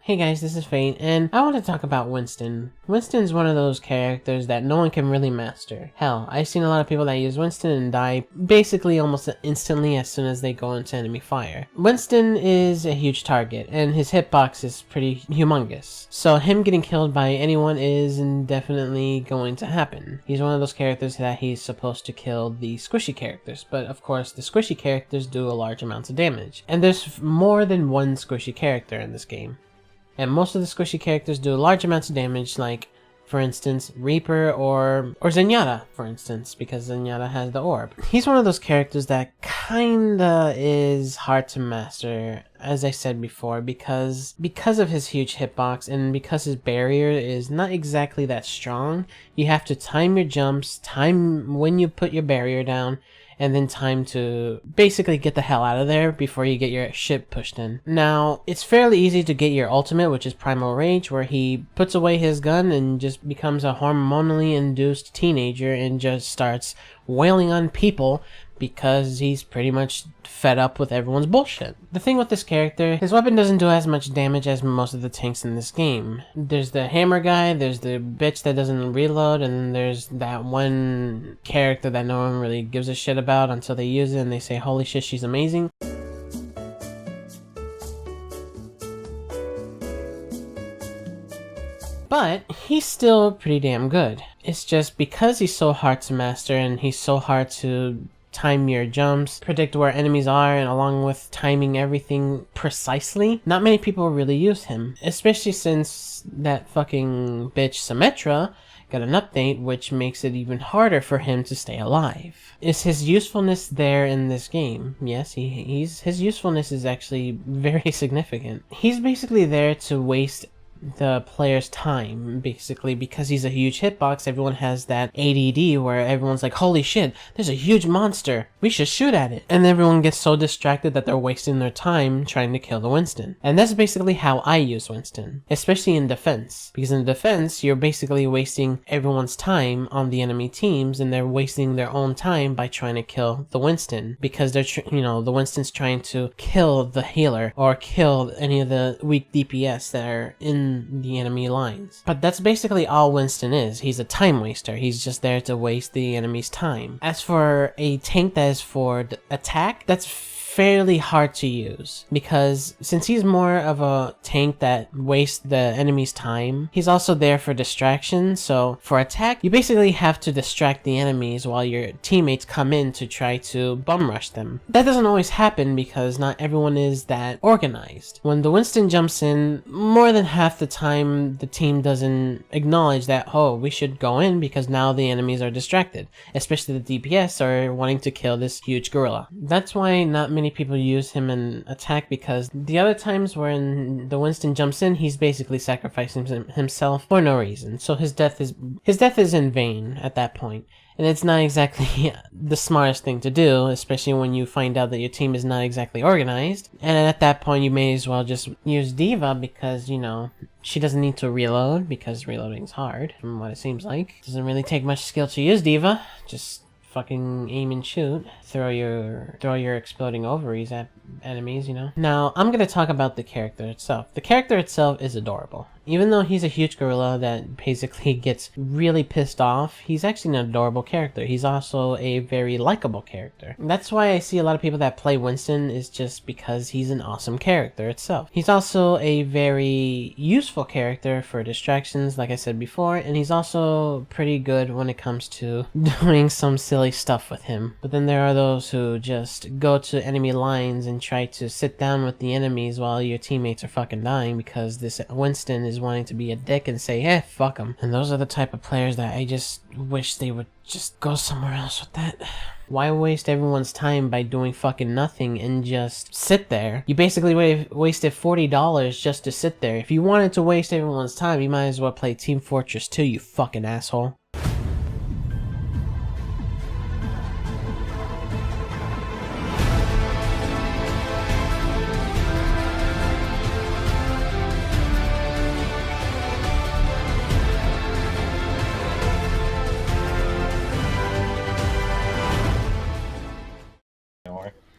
Hey guys, this is Fate, and I want to talk about Winston. Winston's one of those characters that no one can really master. Hell, I've seen a lot of people that use Winston and die basically almost instantly as soon as they go into enemy fire. Winston is a huge target, and his hitbox is pretty humongous. So him getting killed by anyone is definitely going to happen. He's one of those characters that he's supposed to kill the squishy characters, but of course the squishy characters do a large amount of damage. And there's more than one squishy character in this game. And most of the squishy characters do large amounts of damage, like, for instance, Reaper or Zenyatta, for instance, because Zenyatta has the orb. He's one of those characters that kinda is hard to master, as I said before, because of his huge hitbox and because his barrier is not exactly that strong. You have to time your jumps, time when you put your barrier down, and then time to basically get the hell out of there before you get your ship pushed in. Now, it's fairly easy to get your ultimate, which is Primal Rage, where he puts away his gun and just becomes a hormonally induced teenager and just starts wailing on people because he's pretty much fed up with everyone's bullshit. The thing with this character, his weapon doesn't do as much damage as most of the tanks in this game. There's the hammer guy, there's the bitch that doesn't reload, and then there's that one character that no one really gives a shit about until they use it and they say, holy shit, she's amazing. But he's still pretty damn good. It's just because he's so hard to master and he's so hard to time your jumps, predict where enemies are, and along with timing everything precisely, not many people really use him. Especially since that fucking bitch Symmetra got an update which makes it even harder for him to stay alive. Is his usefulness there in this game? Yes, his usefulness is actually very significant. He's basically there to waste the player's time, basically, because he's a huge hitbox. Everyone has that ADD where everyone's like, holy shit, there's a huge monster, we should shoot at it, and everyone gets so distracted that they're wasting their time trying to kill the Winston. And that's basically how I use Winston, especially in defense, because in defense you're basically wasting everyone's time on the enemy teams, and they're wasting their own time by trying to kill the Winston, because they're the Winston's trying to kill the healer or kill any of the weak DPS that are in the enemy lines. But that's basically all Winston is. He's a time waster. He's just there to waste the enemy's time. As for a tank that is for attack, that's fairly hard to use, because since he's more of a tank that wastes the enemy's time, he's also there for distraction. So for attack, you basically have to distract the enemies while your teammates come in to try to bum rush them. That doesn't always happen because not everyone is that organized. When the Winston jumps in, more than half the time the team doesn't acknowledge that, oh, we should go in because now the enemies are distracted, especially the DPS are wanting to kill this huge gorilla. That's why not many people use him in attack, because the other times when the Winston jumps in, he's basically sacrificing himself for no reason. So his death is in vain at that point. And it's not exactly the smartest thing to do, especially when you find out that your team is not exactly organized. And at that point, you may as well just use D.Va because, she doesn't need to reload, because reloading's hard, from what it seems like. Doesn't really take much skill to use D.Va. Just fucking aim and shoot. Throw your exploding ovaries at enemies, Now, I'm gonna talk about the character itself. The character itself is adorable. Even though he's a huge gorilla that basically gets really pissed off, he's actually an adorable character. He's also a very likable character. That's why I see a lot of people that play Winston is just because he's an awesome character itself. He's also a very useful character for distractions, like I said before, and he's also pretty good when it comes to doing some silly stuff with him. But then there are those who just go to enemy lines and try to sit down with the enemies while your teammates are fucking dying because this Winston is wanting to be a dick and say, eh, fuck him. And those are the type of players that I just wish they would just go somewhere else with that. Why waste everyone's time by doing fucking nothing and just sit there? You basically wasted $40 just to sit there. If you wanted to waste everyone's time, you might as well play Team Fortress 2, you fucking asshole.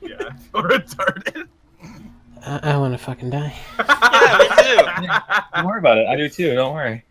Yeah, so retarded. I want to fucking die. Yeah, me too. Don't worry about it. I do too. Don't worry.